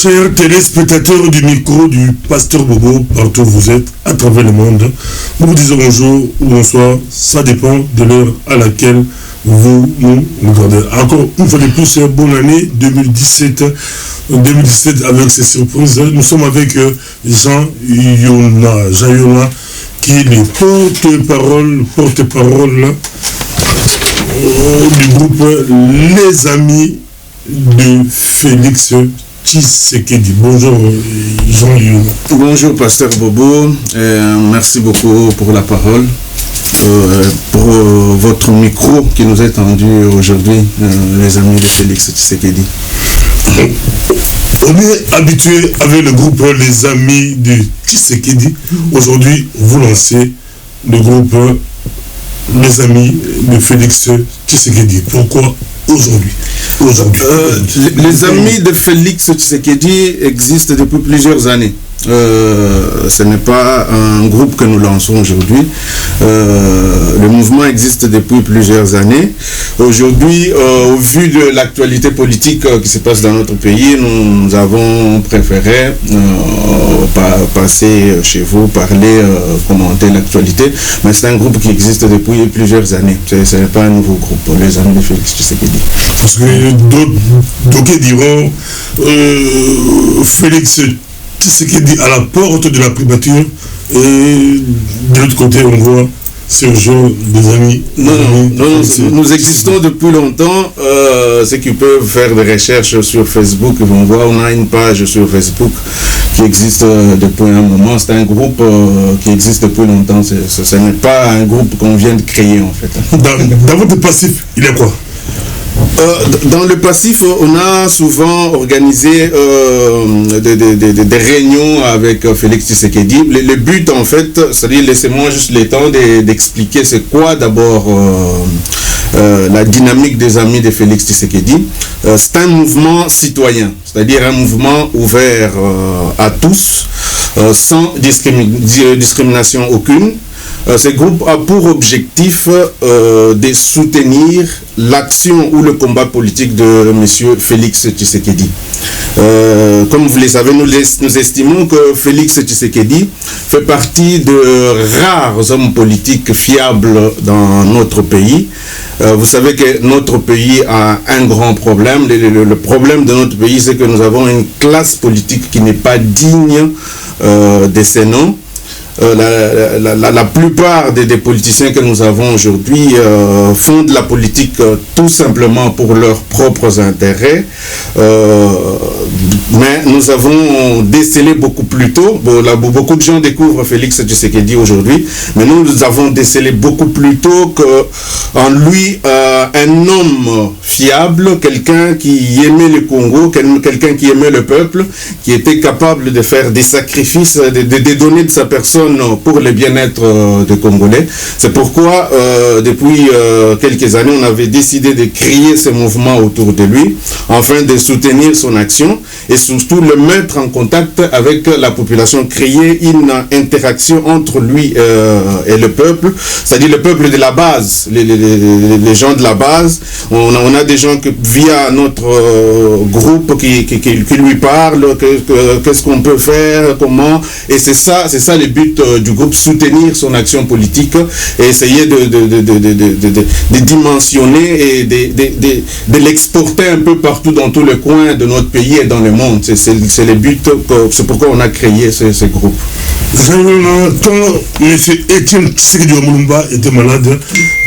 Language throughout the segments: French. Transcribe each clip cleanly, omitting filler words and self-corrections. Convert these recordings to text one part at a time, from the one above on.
Chers téléspectateurs du micro du Pasteur Bobo, partout où vous êtes, à travers le monde, nous vous disons bonjour ou bonsoir, ça dépend de l'heure à laquelle vous nous regardez. Encore une fois de plus, bonne année 2017 avec ces surprises. Nous sommes avec Jean Yona, qui est le porte-parole du groupe Les Amis de Félix Tshisekedi. Bonjour Jean Yona. Bonjour Pasteur Bobo, merci beaucoup pour la parole, pour votre micro qui nous est tendu aujourd'hui, les amis de Félix Tshisekedi. On est habitué avec le groupe Les Amis de Tshisekedi. Aujourd'hui, vous lancez le groupe Les Amis de Félix Tshisekedi. Pourquoi aujourd'hui? Les Amis de Félix Tshisekedi existent depuis plusieurs années. Ce n'est pas un groupe que nous lançons aujourd'hui. Le mouvement existe depuis plusieurs années. Aujourd'hui, au vu de l'actualité politique qui se passe dans notre pays, nous avons préféré passer chez vous, parler, commenter l'actualité. Mais c'est un groupe qui existe depuis plusieurs années. Ce n'est pas un nouveau groupe, les Amis de Félix Tshisekedi. Parce que d'autres diront Félix Tshisekedi à la porte de la primature, et de l'autre côté on voit Sergio des Amis. Non, nous existons depuis longtemps. Ceux qui peuvent faire des recherches sur Facebook vont voir, on a une page sur Facebook qui existe depuis un moment. C'est un groupe qui existe depuis longtemps. Ce n'est pas un groupe qu'on vient de créer en fait. Dans votre passif, il y a quoi? Dans le passif, on a souvent organisé des réunions avec Félix Tshisekedi. Le but, en fait, c'est-à-dire, laissez-moi juste le temps d'expliquer c'est quoi d'abord la dynamique des Amis de Félix Tshisekedi. C'est un mouvement citoyen, c'est-à-dire un mouvement ouvert à tous, sans discrimination aucune. Ce groupe a pour objectif de soutenir l'action ou le combat politique de M. Félix Tshisekedi. Comme vous le savez, nous estimons que Félix Tshisekedi fait partie de rares hommes politiques fiables dans notre pays. Vous savez que notre pays a un grand problème. Le problème de notre pays, c'est que nous avons une classe politique qui n'est pas digne de ces noms. La plupart des politiciens que nous avons aujourd'hui font de la politique tout simplement pour leurs propres intérêts. Mais nous avons décelé beaucoup plus tôt, beaucoup de gens découvrent Félix Tshisekedi aujourd'hui, mais nous avons décelé beaucoup plus tôt qu'en lui un homme fiable, quelqu'un qui aimait le Congo, quelqu'un qui aimait le peuple, qui était capable de faire des sacrifices, de donner de sa personne pour le bien-être des Congolais. C'est pourquoi depuis quelques années on avait décidé de créer ce mouvement autour de lui afin de soutenir son action et surtout le mettre en contact avec la population, créer une interaction entre lui et le peuple, c'est-à-dire le peuple de la base, les gens de la base. On a des gens que via notre groupe qui lui parlent, qu'est-ce qu'on peut faire, comment, et c'est ça le but du groupe, soutenir son action politique et essayer de dimensionner et de l'exporter un peu partout dans tous les coins de notre pays et dans le monde. C'est le but, c'est pourquoi on a créé ce groupe. Quand M. Etienne Tshisekedi Omulumba était malade,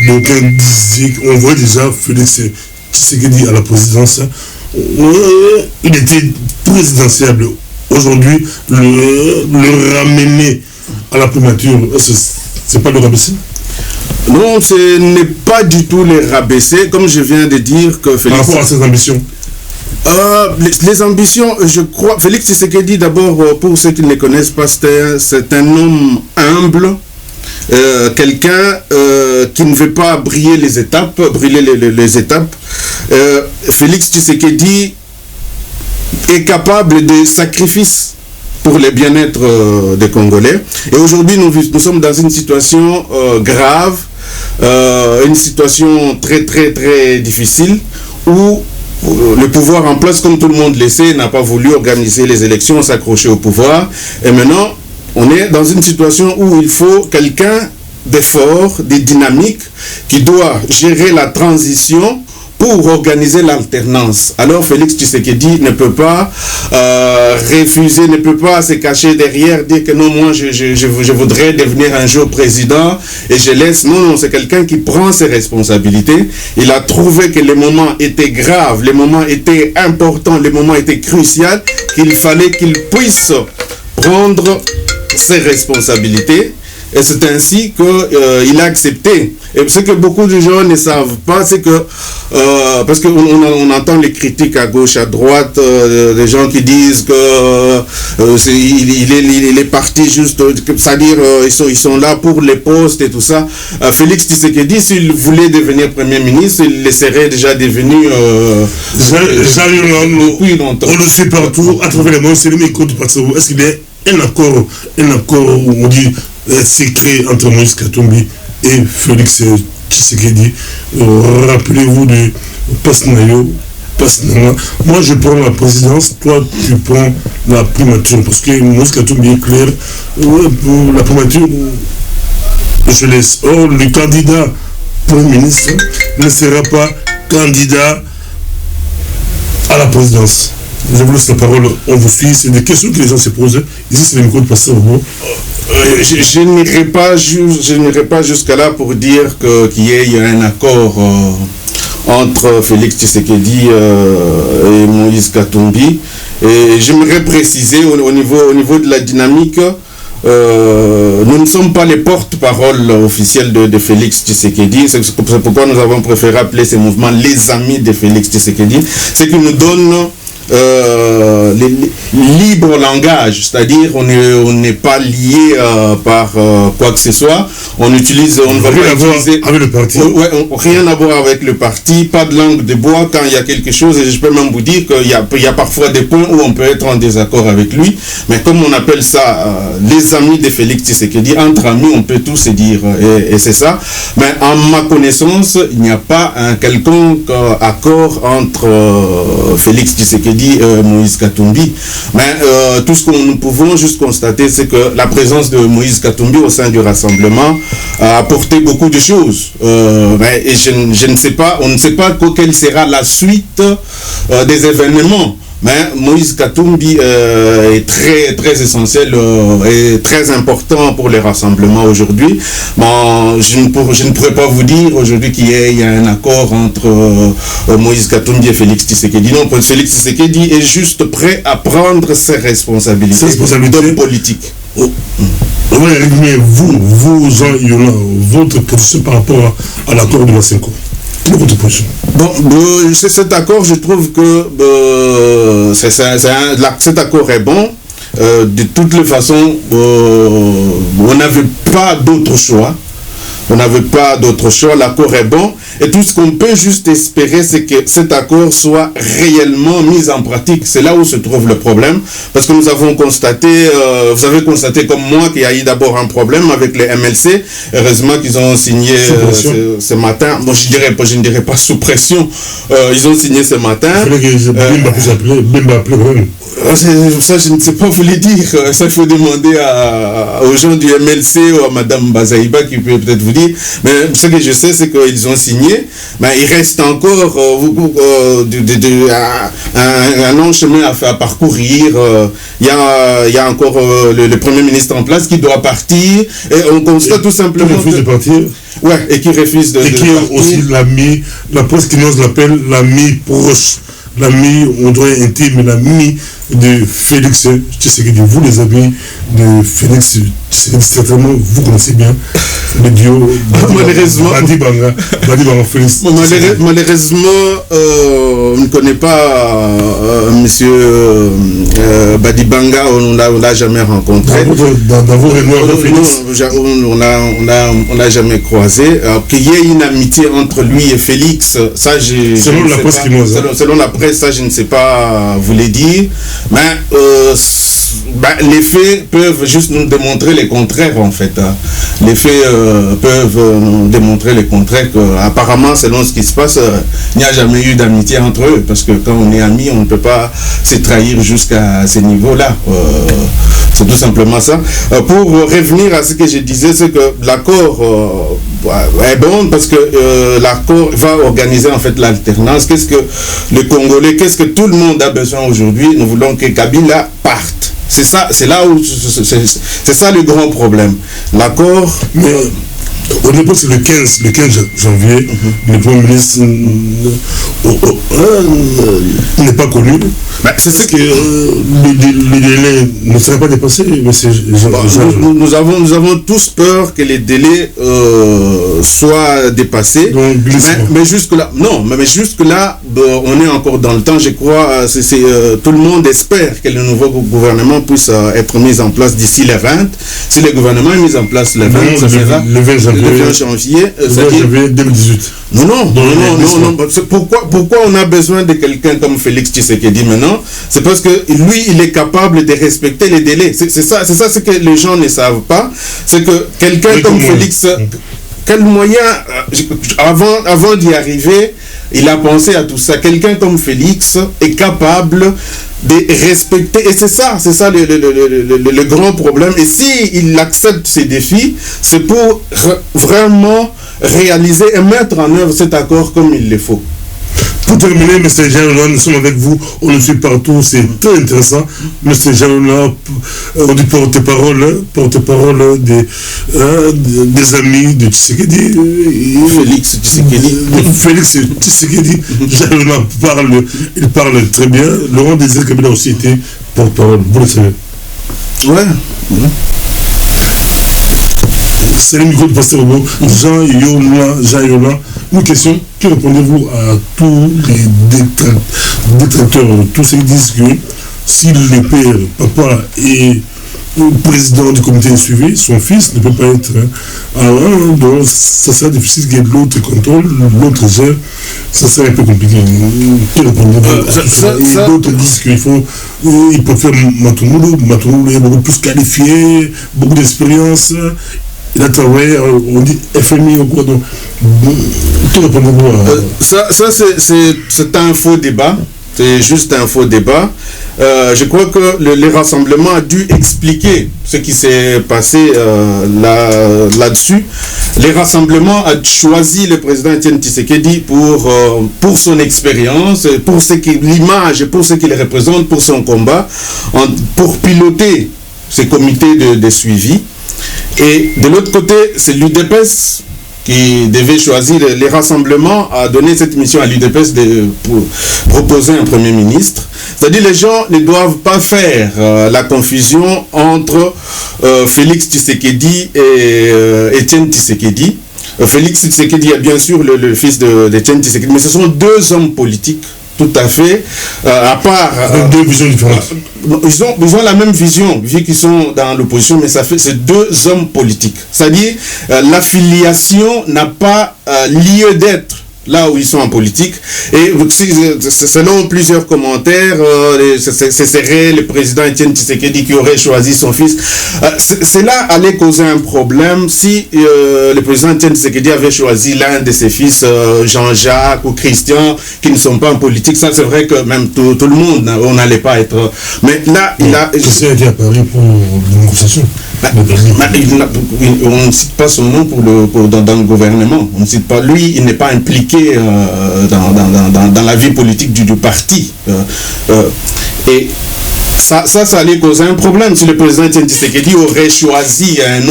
donc on voit déjà Félix Tshisekedi à la présidence. Il était présidentiable. Aujourd'hui, le ramener à la primature, c'est pas le rabaisser? Non, ce n'est pas du tout les rabaisser, comme je viens de dire que Félix... Par rapport à ses ambitions? Les ambitions, je crois... Félix Tshisekedi, d'abord, pour ceux qui ne le connaissent pas, c'est un homme humble, quelqu'un qui ne veut pas briller les étapes. Félix Tshisekedi est capable de sacrifices pour le bien-être des Congolais. Et aujourd'hui, nous sommes dans une situation grave, une situation très très très difficile, où le pouvoir en place, comme tout le monde le sait, n'a pas voulu organiser les élections, s'accrocher au pouvoir. Et maintenant, on est dans une situation où il faut quelqu'un de fort, de dynamique, qui doit gérer la transition pour organiser l'alternance. Alors Félix Tshisekedi ne peut pas refuser, ne peut pas se cacher derrière, dire que non, moi je voudrais devenir un jour président et je laisse. Non, c'est quelqu'un qui prend ses responsabilités. Il a trouvé que les moments étaient graves, les moments étaient importants, les moments étaient cruciaux, qu'il fallait qu'il puisse prendre ses responsabilités. Et c'est ainsi qu'il a accepté. Et ce que beaucoup de gens ne savent pas, c'est que, parce qu'on entend les critiques à gauche, à droite, des gens qui disent que il est parti juste, c'est-à-dire ils sont là pour les postes et tout ça. Félix Tshisekedi, s'il voulait devenir Premier ministre, il le serait déjà devenu depuis longtemps. On le sait partout, à travers le monde, c'est le micro du parti. Est-ce qu'il y a un accord où on dit secret entre Moïse Katumbi et Félix Tshisekedi? Rappelez-vous de Pasnayo. Moi je prends la présidence, toi tu prends la primature, parce que Moïse Katumbi est clair, pour la primature je laisse. Or le candidat Premier ministre ne sera pas candidat à la présidence. Je vous laisse la parole, on vous suit, c'est des questions que les gens se posent. Ici c'est le micro de Pasteur Bobo. Je n'irai pas jusqu'à là pour dire qu'il y ait un accord entre Félix Tshisekedi et Moïse Katumbi. Et j'aimerais préciser au niveau de la dynamique, nous ne sommes pas les porte-parole officiels de Félix Tshisekedi. C'est pourquoi nous avons préféré appeler ces mouvements les amis de Félix Tshisekedi. C'est qu'ils nous donnent libre langage, c'est-à-dire on n'est pas lié par quoi que ce soit. On ne va pas utiliser avec le parti. Rien à voir avec le parti, pas de langue de bois quand il y a quelque chose. Et je peux même vous dire qu'il y a parfois des points où on peut être en désaccord avec lui, mais comme on appelle ça les amis de Félix Tshisekedi, entre amis on peut tout se dire, et c'est ça. Mais en ma connaissance, il n'y a pas un quelconque accord entre Félix Tshisekedi Moïse Katumbi. Mais tout ce que nous pouvons juste constater, c'est que la présence de Moïse Katumbi au sein du rassemblement a apporté beaucoup de choses. Et je ne sais pas, on ne sait pas quelle sera la suite des événements. Mais Moïse Katumbi est très, très essentiel et très important pour les rassemblements aujourd'hui. Bon, je ne pourrais pas vous dire aujourd'hui qu'il y a un accord entre Moïse Katumbi et Félix Tshisekedi. Non, Félix Tshisekedi est juste prêt à prendre ses responsabilités politiques. Oh. Mais vous, Jean Yona, votre position par rapport à l'accord de la Cinco? Votre position? Bon, cet accord, je trouve que cet accord est bon. De toutes les façons, on n'avait pas d'autre choix. L'accord est bon. Et tout ce qu'on peut juste espérer, c'est que cet accord soit réellement mis en pratique. C'est là où se trouve le problème. Parce que nous avons constaté, vous avez constaté comme moi qu'il y a eu d'abord un problème avec les MLC. Heureusement qu'ils ont signé ce matin. Bon, je ne dirais pas sous pression. Ils ont signé ce matin. Ça, je ne sais pas vous le dire. Ça, il faut demander aux gens du MLC ou à Madame Bazaïba qui peut peut-être vous dire. Mais ce que je sais, c'est qu'ils ont signé. Mais il reste encore un long chemin à parcourir. Il y a encore le Premier ministre en place qui doit partir. Et on constate tout simplement... Qui refuse de partir. Ouais, et qui refuse de partir. Et qui est aussi l'ami, la presse qui nous l'appelle l'ami proche. L'ami, on doit intime, l'ami de Félix Tshisekedi. Vous, les amis de Félix Tshisekedi, certainement, vous connaissez bien le duo. Malheureusement, malheureusement, on ne connaît pas monsieur Badibanga, on ne l'a jamais rencontré. Dans vos réunions de Félix? On l'a jamais croisé. Qu'il y ait une amitié entre lui et Félix, ça, selon la presse qui nous selon la presse, ça, je ne sais pas vous le dire. Mais les faits peuvent juste nous démontrer les contraires en fait. Les faits peuvent nous démontrer les contraires. Apparemment, selon ce qui se passe, il n'y a jamais eu d'amitié entre eux, parce que quand on est amis, on ne peut pas se trahir jusqu'à ces niveaux-là. C'est tout simplement ça. Pour revenir à ce que je disais, c'est que l'accord est bon parce que l'accord va organiser en fait l'alternance. Qu'est-ce que les Congolais, qu'est-ce que tout le monde a besoin aujourd'hui? Nous voulons que Kabila parte. C'est ça, c'est là où c'est ça le grand problème. L'accord. Mais on est c'est le 15 janvier, le Premier ministre n'est pas connu. C'est ce que le délai ne serait pas dépassé, monsieur. Nous avons tous peur que les délais soient dépassés. Donc, mais jusque-là, non, mais jusque-là, on est encore dans le temps. Je crois tout le monde espère que le nouveau gouvernement puisse être mis en place d'ici le 20. Si le gouvernement est mis en place le 20, ça sera le 20 janvier 2018. Non. Pourquoi on a besoin de quelqu'un comme Félix Tshisekedi maintenant? C'est parce que lui, il est capable de respecter les délais. C'est ça ce que les gens ne savent pas. C'est que quelqu'un comme Félix, quel moyen, avant d'y arriver, il a pensé à tout ça. Quelqu'un comme Félix est capable de respecter, et c'est ça le grand problème. Et s'il accepte ces défis, c'est pour vraiment réaliser et mettre en œuvre cet accord comme il le faut. Pour terminer, M. Jean, nous sommes avec vous, on le suit partout, c'est très intéressant. M. Jean, on dit porte-parole des amis de Tshisekedi. Félix Tshisekedi. Félix Tshisekedi, Jean, il parle très bien. Laurent Désiré Kabila aussi était porte-parole, vous le savez. Ouais. C'est le micro de Pasteur Bobo, Jean Yola. Une question, que répondez-vous à tous les détracteurs, tous ceux qui disent que si le père, papa et le président du comité de suivi, son fils ne peut pas être donc ça sera difficile que l'autre contrôle, l'autre gère, ça serait un peu compliqué. Que répondez-vous et d'autres disent qu'il peut faire Matoumoulou, il est beaucoup plus qualifié, beaucoup d'expérience. Il a travaillé, on dit FMI ou quoi, donc tout répondez-vous à... Ça c'est un faux débat, c'est juste un faux débat. Je crois que le rassemblement a dû expliquer ce qui s'est passé là-dessus. Le rassemblement a choisi le président Etienne Tshisekedi pour son expérience, pour l'image, pour ce qu'il représente, pour son combat, pour piloter ces comités de suivi. Et de l'autre côté, c'est l'UDPS qui devait choisir. Les rassemblements a donné cette mission à l'UDPS pour proposer un premier ministre. C'est-à-dire les gens ne doivent pas faire la confusion entre Félix Tshisekedi et Etienne Tshisekedi. Félix Tshisekedi est bien sûr le fils d'Etienne Tshisekedi, mais ce sont deux hommes politiques. Tout à fait, à part... deux visions différentes. Ils ont la même vision, vu qu'ils sont dans l'opposition, mais c'est deux hommes politiques. C'est-à-dire, l'affiliation n'a pas lieu d'être là où ils sont en politique. Et selon plusieurs commentaires, ce serait le président Etienne Tshisekedi qui aurait choisi son fils. Cela allait causer un problème si le président Etienne Tshisekedi avait choisi l'un de ses fils, Jean-Jacques ou Christian, qui ne sont pas en politique. Ça, c'est vrai que même tout le monde, on n'allait pas être... Mais là, il a... Christian a été à Paris pour négociation. On ne cite pas son nom dans le gouvernement. On ne cite pas. Lui, il n'est pas impliqué dans la vie politique du parti. Et ça allait causer un problème si le président Etienne Tshisekedi aurait choisi un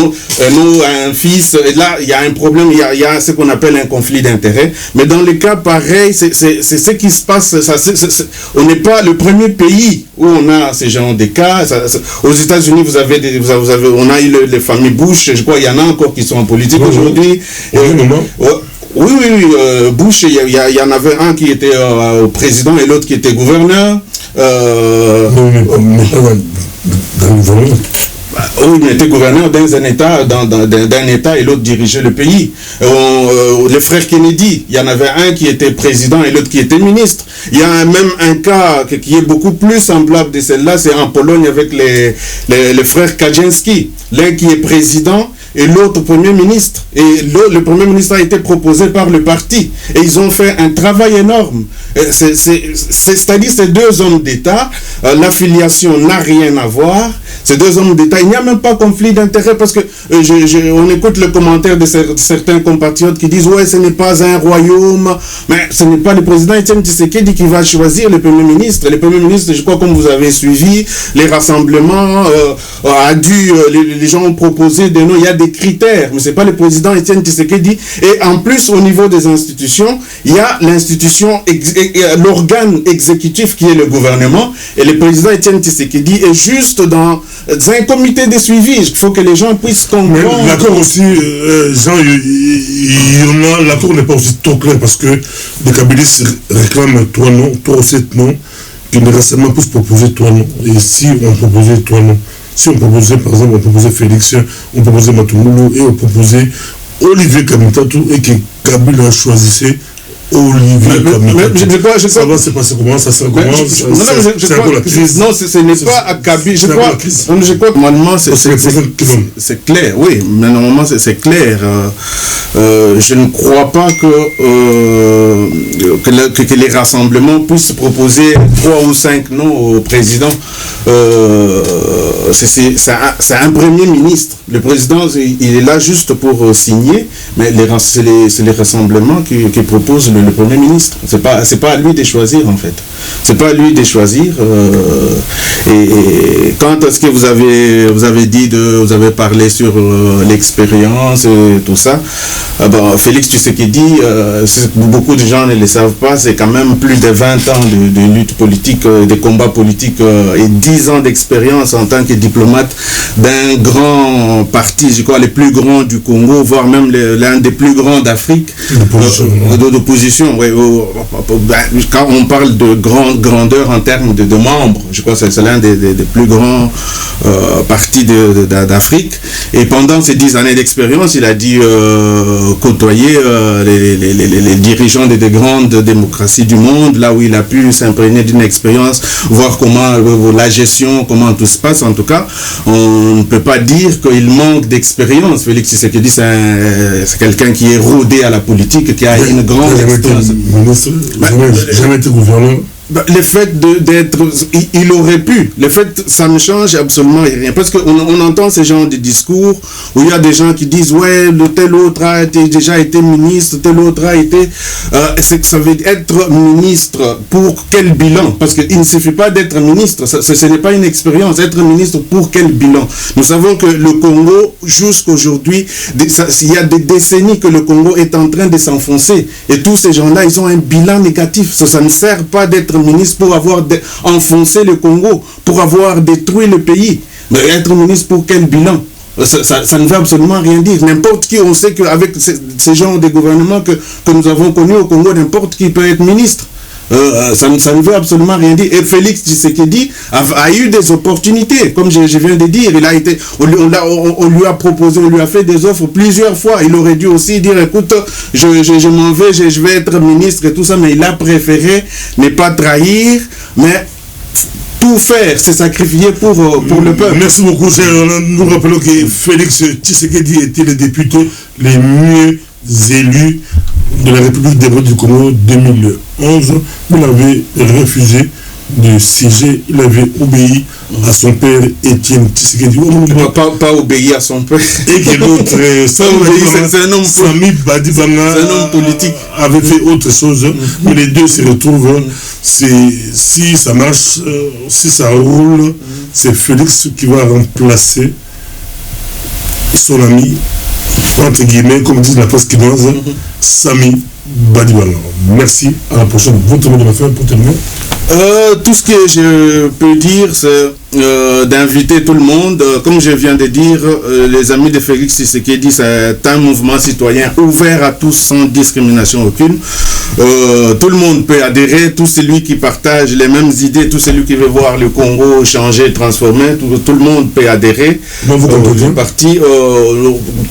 fils. Et là, il y a un problème, il y a ce qu'on appelle un conflit d'intérêts. Mais dans les cas pareils, c'est ce qui se passe. On n'est pas le premier pays où on a ce genre de cas. Aux États-Unis, on a eu les familles Bush. Je crois qu'il y en a encore qui sont en politique aujourd'hui. Oui, Bush, il y en avait un qui était président et l'autre qui était gouverneur. Mais pas dans le gouvernement. Oui, il était gouverneur d'un État et l'autre dirigeait le pays. les frères Kennedy, il y en avait un qui était président et l'autre qui était ministre. Il y a même un cas qui est beaucoup plus semblable de celle-là, c'est en Pologne avec les frères Kaczynski. L'un qui est président et l'autre premier ministre. Et le premier ministre a été proposé par le parti. Et ils ont fait un travail énorme. C'est-à-dire ces deux hommes d'État, l'affiliation n'a rien à voir. Ces deux hommes d'État, il n'y a même pas conflit d'intérêt parce que on écoute le commentaire de certains compatriotes qui disent « Ouais, ce n'est pas un royaume. » Mais ce n'est pas le président Étienne Tshisekedi qui va choisir le premier ministre. Le premier ministre, je crois, comme vous avez suivi, les rassemblements les gens ont proposé des noms. Il y a des critères, mais ce n'est pas le président Étienne Tshisekedi. Et en plus, au niveau des institutions, il y a l'institution, l'organe exécutif qui est le gouvernement, et le président Étienne Tshisekedi est juste dans un comité de suivi. Il faut que les gens puissent comprendre. L'accord aussi, Jean, l'accord n'est pas aussi trop clair parce que les kabylistes réclament 3 noms, 3 ou 7 noms, qui ne récemment puissent proposer 3 noms. Et si on proposait 3 noms, si on proposait, par exemple, on proposait Félix, on proposait Matoumoulou et on proposait Olivier Kamitatu et que Kabila choisissait Olivier Kamitatu. Ça va se passer comment? Ça sera comment? C'est encore la crise. Non, ce n'est pas à Kabila. Je crois que normalement c'est clair. Oui, mais normalement c'est clair. Je ne crois pas que les rassemblements puissent proposer 3 ou 5 noms au président. C'est un premier ministre. Le président, il est là juste pour signer, mais c'est les rassemblements qui proposent le premier ministre. C'est pas à lui de choisir, en fait. C'est pas à lui de choisir. Et quant à ce que vous avez dit, vous avez parlé sur l'expérience et tout ça, Félix Tshisekedi, beaucoup de gens ne le savent pas, c'est quand même plus de 20 ans de lutte politique, de combat politique et 10 ans d'expérience en tant que diplomate d'un grand parti, je crois, les plus grands du Congo, voire même l'un des plus grands d'Afrique, d'opposition. Ouais, quand on parle de grandeur en termes de membres, je crois que c'est l'un des plus grands partis d'Afrique. Et pendant ces 10 années d'expérience, il a dit côtoyer les dirigeants des grandes démocraties du monde, là où il a pu s'imprégner d'une expérience, voir comment la gestion, comment tout se passe. En tout cas, on ne peut pas dire qu'il manque d'expérience. Félix Tshisekedi, c'est quelqu'un qui est rodé à la politique, qui a une grande expérience. Jamais été gouverneur. Le fait d'être, il aurait pu. Le fait, ça ne change absolument rien. Parce qu'on entend ces genres de discours où il y a des gens qui disent ouais, tel autre a déjà été ministre, tel autre a été. C'est que ça veut être ministre pour quel bilan? Parce qu'il ne suffit pas d'être ministre. Ce n'est pas une expérience. Être ministre pour quel bilan? Nous savons que le Congo, jusqu'aujourd'hui, il y a des décennies que le Congo est en train de s'enfoncer. Et tous ces gens-là, ils ont un bilan négatif. Ça ne sert pas d'être ministre pour avoir enfoncé le Congo, pour avoir détruit le pays. Mais être ministre pour quel bilan? Ça ne veut absolument rien dire. N'importe qui, on sait qu'avec ces genres de gouvernements que nous avons connus au Congo, n'importe qui peut être ministre. Ça ne veut absolument rien dire. Et Félix Tshisekedi a eu des opportunités, comme je viens de dire. Il a été, on lui a proposé, on lui a fait des offres plusieurs fois. Il aurait dû aussi dire, écoute, je m'en vais, je vais être ministre et tout ça, mais il a préféré ne pas trahir, mais tout faire, se sacrifier pour le peuple. Merci beaucoup, cher. Nous rappelons que Félix Tshisekedi était le député les mieux élus de la République démocratique du Congo 2011. Il avait refusé de siéger, il avait obéi à son père Étienne Tshisekedi. Pas obéi à son père. Et que l'autre, c'est un homme Sami Badibanga, c'est un homme politique, avait fait autre chose. Mais les deux se retrouvent. Si ça marche, si ça roule, c'est Félix qui va remplacer son ami, entre guillemets, comme disent la presse quinoise, Sami Badibanga. Merci, à la prochaine. Votre mot de la fin pour terminer. Tout ce que je peux dire, c'est d'inviter tout le monde. Comme je viens de dire, les amis de Félix Tshisekedi, c'est un mouvement citoyen ouvert à tous sans discrimination aucune. Tout le monde peut adhérer, tout celui qui partage les mêmes idées, tout celui qui veut voir le Congo changer, transformer, tout le monde peut adhérer. Parti.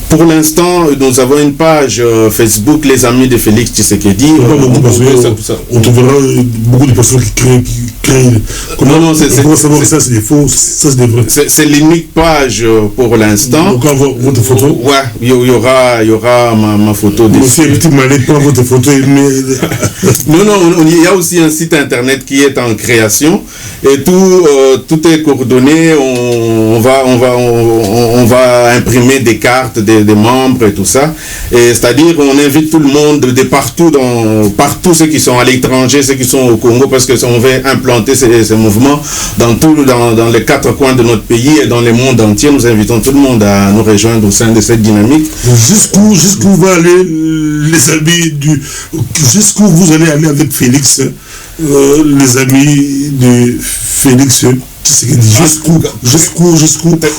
Pour l'instant, nous avons une page Facebook, les amis de Félix Tshisekedi. On trouvera beaucoup de personnes qui créent. Non, comment savoir que ça c'est des faux, ça c'est des vrais. C'est l'unique page pour l'instant. Donc votre photo. Ouais, il y aura ma photo dessus. Monsieur petit malin, pas votre photo. Non, il y a aussi un site internet qui est en création et tout est coordonné. On va imprimer des cartes des membres et tout ça. Et c'est-à-dire on invite tout le monde de partout, partout ceux qui sont à l'étranger, ceux qui sont au Congo, parce que on veut implanter ces mouvements dans les 4 coins de notre pays et dans le monde entier. Nous invitons tout le monde à nous rejoindre au sein de cette dynamique. Jusqu'où va aller les amis jusqu'où vous allez aller avec Félix, les amis de Félix jusqu'où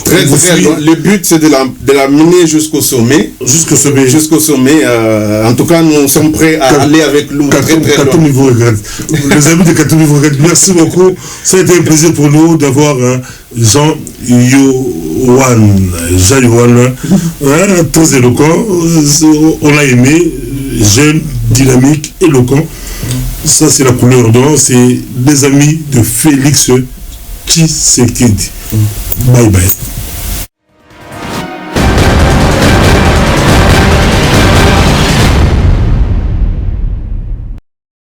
très loin. Le but c'est de la mener jusqu'au sommet. Jusqu'au sommet. En tout cas, nous sommes prêts à aller avec nous très loin. Les amis de Katumbi vous regardent. Merci beaucoup. Ça a été un plaisir pour nous d'avoir Jean-Yohan, très éloquent. On l'a aimé, jeune, dynamique, éloquent. Ça c'est la couleur d'or. C'est les amis de Félix Tshisekedi. Bye bye.